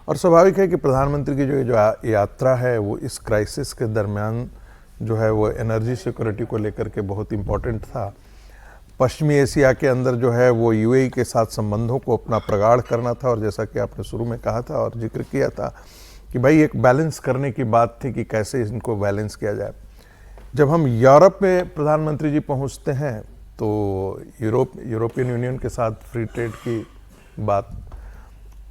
और स्वाभाविक है कि प्रधानमंत्री की जो यात्रा है वो इस क्राइसिस के दरमियान जो है वो एनर्जी सिक्योरिटी को लेकर के बहुत इम्पोर्टेंट था। पश्चिमी एशिया के अंदर जो है वो यूएई के साथ संबंधों को अपना प्रगाढ़ करना था, और जैसा कि आपने शुरू में कहा था और जिक्र किया था कि भाई एक बैलेंस करने की बात थी कि कैसे इनको बैलेंस किया जाए। जब हम यूरोप में प्रधानमंत्री जी पहुंचते हैं तो यूरोपियन यूनियन के साथ फ्री ट्रेड की बात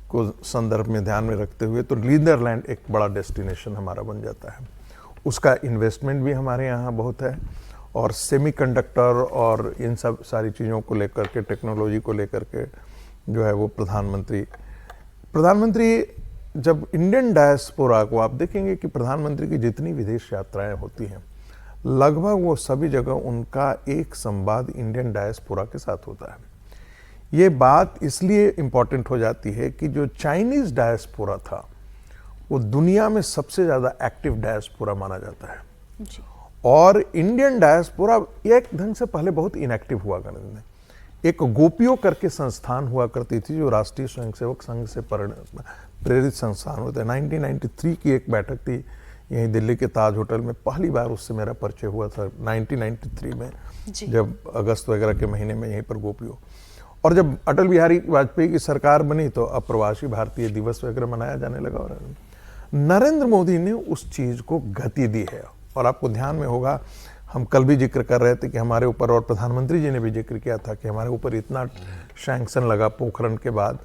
को संदर्भ में ध्यान में रखते हुए तो नीदरलैंड एक बड़ा डेस्टिनेशन हमारा बन जाता है। उसका इन्वेस्टमेंट भी हमारे यहाँ बहुत है, और सेमीकंडक्टर और इन सब सारी चीज़ों को लेकर के, टेक्नोलॉजी को लेकर के जो है वो प्रधानमंत्री जब इंडियन डायस्पोरा को आप देखेंगे कि प्रधानमंत्री की जितनी विदेश यात्राएं होती हैं लगभग वो सभी जगह उनका एक संवाद इंडियन डायस्पोरा के साथ होता है। ये बात इसलिए इम्पॉर्टेंट हो जाती है कि जो चाइनीज़ डायस्पोरा था वो दुनिया में सबसे ज़्यादा एक्टिव डायस्पोरा माना जाता है जी। और इंडियन डायस्पोरा एक ढंग से पहले बहुत इनएक्टिव हुआ करते थे। एक गोपियों करके संस्थान हुआ करती थी जो राष्ट्रीय स्वयंसेवक संघ से प्रेरित संस्थान होते हैं। 1993 की एक बैठक थी यहीं दिल्ली के ताज होटल में, पहली बार उससे मेरा परिचय हुआ था 1993 में जब अगस्त वगैरह के महीने में यहीं पर गोपियों। और जब अटल बिहारी वाजपेयी की सरकार बनी तो अप्रवासी भारतीय दिवस वगैरह मनाया जाने लगा, और नरेंद्र मोदी ने उस चीज़ को गति दी है। और आपको ध्यान में होगा हम कल भी जिक्र कर रहे थे कि हमारे ऊपर, और प्रधानमंत्री जी ने भी जिक्र किया था कि हमारे ऊपर इतना सैंक्शन लगा पोखरण के बाद,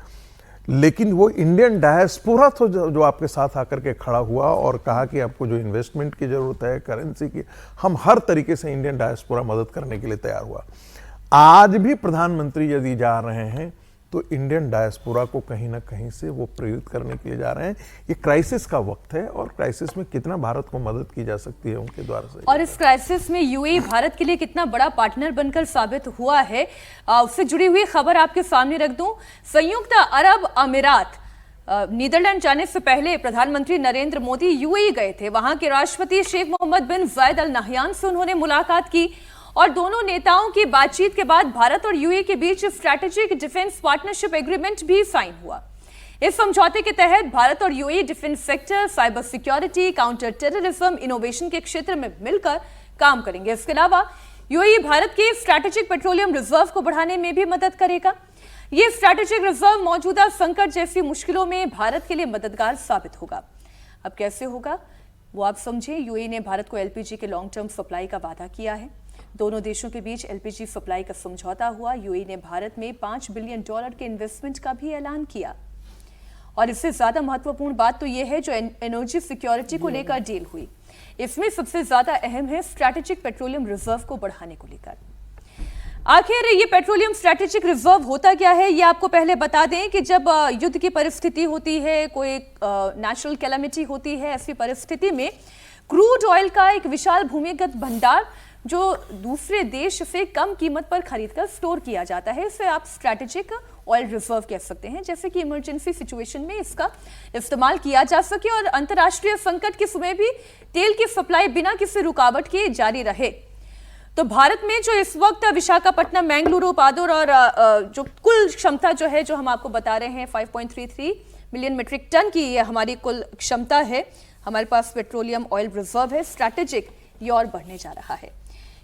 लेकिन वो इंडियन डायस्पोरा तो जो आपके साथ आकर के खड़ा हुआ और कहा कि आपको जो इन्वेस्टमेंट की ज़रूरत है, करेंसी की, हम हर तरीके से इंडियन डायस्पोरा मदद करने के लिए तैयार हुआ। आज भी प्रधानमंत्री यदि जा रहे हैं तो इंडियन डायस्पोरा को कहीं ना कहीं से वो प्रेरित करने के लिए जा रहे हैं। ये क्राइसिस का वक्त है और क्राइसिस में कितना भारत को मदद की जा सकती है उनके द्वारा से, और इस क्राइसिस में यूएई भारत के लिए कितना बड़ा पार्टनर बनकर साबित हुआ है, उससे जुड़ी हुई खबर आपके सामने रख दूं। संयुक्त अरब अमीरात नीदरलैंड जाने से पहले प्रधानमंत्री नरेंद्र मोदी यूएई गए थे। वहां के राष्ट्रपति शेख मोहम्मद बिन जायद अल नहयान से उन्होंने मुलाकात की, और दोनों नेताओं की बातचीत के बाद भारत और यूएई के बीच स्ट्रैटेजिक डिफेंस पार्टनरशिप एग्रीमेंट भी साइन हुआ। इस समझौते के तहत भारत और UAE defence sector, cyber security, counter terrorism, innovation के क्षेत्र में मिलकर काम करेंगे। इसके अलावा यूएई भारत के स्ट्रैटेजिक पेट्रोलियम रिजर्व को बढ़ाने में भी मदद करेगा। ये स्ट्रैटेजिक रिजर्व मौजूदा संकट जैसी मुश्किलों में भारत के लिए मददगार साबित होगा। अब कैसे होगा वो आप समझिए। यूएई ने भारत को एलपीजी के लॉन्ग टर्म सप्लाई का वादा किया है। दोनों देशों के बीच एलपीजी सप्लाई का समझौता हुआ। यूएई ने भारत में $5 बिलियन के इन्वेस्टमेंट का भी ऐलान किया। और इससे ज्यादा महत्वपूर्ण बात तो यह है जो एनर्जी सिक्योरिटी को लेकर डील हुई, इसमें सबसे ज्यादा अहम है स्ट्रैटेजिक पेट्रोलियम रिजर्व को बढ़ाने को लेकर। आखिर ये पेट्रोलियम स्ट्रैटेजिक रिजर्व होता क्या है, ये आपको पहले बता दें कि जब युद्ध की परिस्थिति होती है, कोई नेचुरल कैलामिटी होती है, ऐसी परिस्थिति में क्रूड ऑयल का एक विशाल भूमिगत भंडार जो दूसरे देश से कम कीमत पर खरीदकर स्टोर किया जाता है, इसे आप स्ट्रैटेजिक ऑयल रिजर्व कह सकते हैं। जैसे कि इमरजेंसी सिचुएशन में इसका इस्तेमाल किया जा सके और अंतर्राष्ट्रीय संकट के समय भी तेल की सप्लाई बिना किसी रुकावट के जारी रहे। तो भारत में जो इस वक्त विशाखापट्टनम, मैंगलुरु, पादुर और जो कुल क्षमता जो है, जो हम आपको बता रहे हैं 5.33 मिलियन मीट्रिक टन की ये हमारी कुल क्षमता है, हमारे पास पेट्रोलियम ऑयल रिजर्व है। स्ट्रैटेजिक ये और बढ़ने जा रहा है।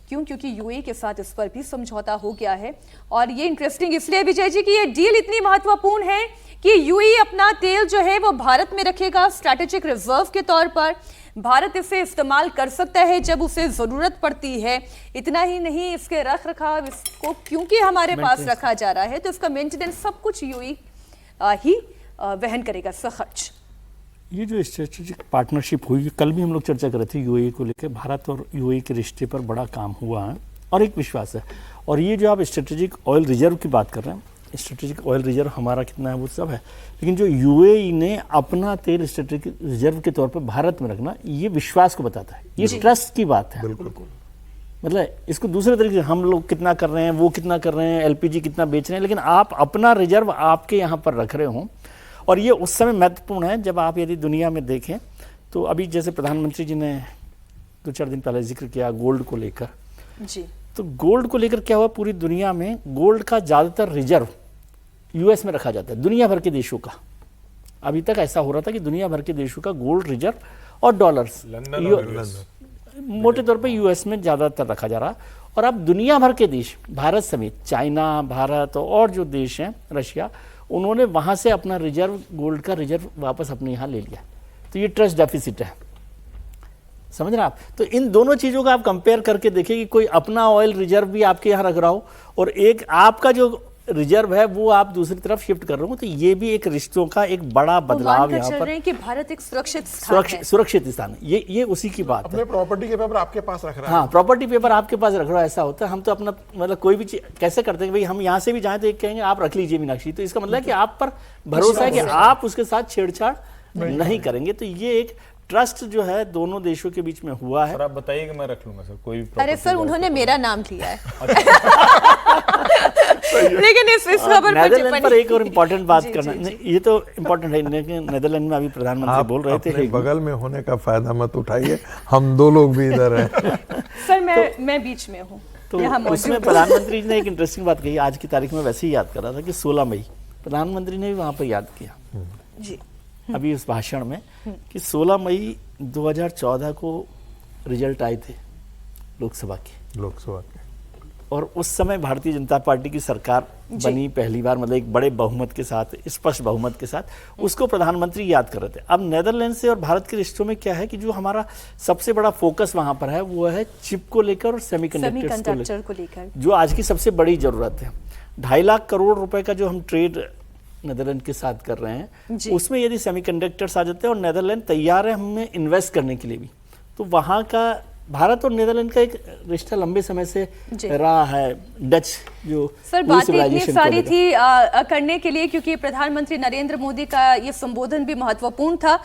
क्यों? क्योंकि यूएई के साथ इस पर भी समझौता हो गया है। और ये इंटरेस्टिंग इसलिए विजय जी कि ये डील इतनी महत्वपूर्ण है कि यूएई अपना तेल जो है वो भारत में रखेगा स्ट्रैटेजिक रिजर्व के तौर पर। भारत इसे इस्तेमाल कर सकता है जब उसे जरूरत पड़ती है। इतना ही नहीं, इसके रख रखाव, इसको क्योंकि हमारे पास रखा जा रहा है तो इसका मेंटेनेंस सब कुछ यूएई ही वहन करेगा, इसका खर्च। ये जो स्ट्रेटेजिक पार्टनरशिप हुई, कल भी हम लोग चर्चा कर रहे थे यूएई को लेकर, भारत और यूएई के रिश्ते पर बड़ा काम हुआ है और एक विश्वास है। और ये जो आप स्ट्रेटेजिक ऑयल रिजर्व की बात कर रहे हैं, स्ट्रेटेजिक ऑयल रिजर्व हमारा कितना है वो सब है, लेकिन जो यूएई ने अपना तेल स्ट्रेटेजिक रिजर्व के तौर पर भारत में रखना, ये विश्वास को बताता है, ये ट्रस्ट की बात है। बिल्कुल। मतलब इसको दूसरे तरीके से हम लोग कितना कर रहे हैं, वो कितना कर रहे हैं, एलपीजी कितना बेच रहे हैं, लेकिन आप अपना रिजर्व आपके यहाँ पर रख रहे हो। और ये उस समय महत्वपूर्ण है जब आप यदि दुनिया में देखें तो अभी जैसे प्रधानमंत्री जी ने 2-4 दिन पहले जिक्र किया गोल्ड को लेकर जी, तो गोल्ड को लेकर क्या हुआ, पूरी दुनिया में गोल्ड का ज़्यादातर रिजर्व यूएस में रखा जाता है, दुनिया भर के देशों का। अभी तक ऐसा हो रहा था कि दुनिया भर के देशों का गोल्ड रिजर्व और डॉलर्स मोटे तौर पे यूएस में ज़्यादातर रखा जा रहा, और अब दुनिया भर के देश, भारत समेत, चाइना, भारत और जो देश हैं, रशिया, उन्होंने वहाँ से अपना रिजर्व, गोल्ड का रिजर्व वापस अपने यहाँ ले लिया। तो ये ट्रस्ट डेफिसिट है, समझ रहे हैं आप। तो इन दोनों चीज़ों का आप कंपेयर करके देखिए कि कोई अपना ऑयल रिजर्व भी आपके यहाँ रख रहा हो और एक आपका जो रिजर्व है वो आप दूसरी तरफ शिफ्ट कर रहे हो, तो ये भी एक रिश्तों का एक बड़ा बदलाव यहाँ पर, कि भारत एक सुरक्षित स्थान है। सुरक्षित स्थान है, ये उसी की बात है। अपने प्रॉपर्टी के पेपर आपके पास रख रहा है। हाँ, प्रॉपर्टी पेपर आपके पास रख रहा है, ऐसा होता है। हम तो अपना मतलब कोई भी चीज कैसे करते हैं, भाई हम यहाँ से भी जाएं तो एक कहेंगे आप रख लीजिए मीनाक्षी, तो इसका मतलब है कि आप पर भरोसा है कि आप उसके साथ छेड़छाड़ नहीं करेंगे। तो ये एक ट्रस्ट जो है दोनों देशों के बीच में हुआ है। सर आप बताइए कि मैं रख लूंगा सर, कोई भी अरे property सर का- उन्होंने मेरा नाम लिया है लेकिन इस खबर पर नेदरलैंड पर टिप्पणी- एक और इम्पोर्टेंट बात जी, करना, जी, नहीं, ये तो इम्पोर्टेंट है, लेकिन नेदरलैंड में अभी प्रधानमंत्री आप बोल रहे थे अपने कि बगल में होने का फायदा मत उठाइए, हम दो लोग भी इधर हैं। सर मैं बीच में हूँ, तो यहाँ मौजूद उसमें हूँ। प्रधानमंत्री ने एक इंटरेस्टिंग बात कही, आज की तारीख में वैसे ही याद कर रहा था कि 16 मई प्रधानमंत्री ने भी वहाँ पर याद किया जी अभी उस भाषण में कि 16 मई 2014 को रिजल्ट आए थे लोकसभा के, लोकसभा के और उस समय भारतीय जनता पार्टी की सरकार बनी पहली बार, मतलब एक बड़े बहुमत के साथ, स्पष्ट बहुमत के साथ, उसको प्रधानमंत्री याद कर रहे थे। अब नेदरलैंड से और भारत के रिश्तों में क्या है कि जो हमारा सबसे बड़ा फोकस वहां पर है वो है चिप को लेकर और सेमीकंडक्टर को लेकर, जो आज की सबसे बड़ी जरूरत है। 2.5 लाख करोड़ रुपए का जो हम ट्रेड नेदरलैंड के साथ कर रहे हैं, उसमें यदि सेमीकंडक्टर्स आ जाते हैं और नेदरलैंड तैयार है हमें इन्वेस्ट करने के लिए भी, तो वहाँ का भारत और नेदरलैंड का एक रिश्ता लंबे समय से रहा है। डच जो सर पूरी बातें इतनी civilization को सारी लेकर। थी करने के लिए, क्योंकि प्रधानमंत्री नरेंद्र मोदी का ये संबोधन भी महत्वपूर्ण था।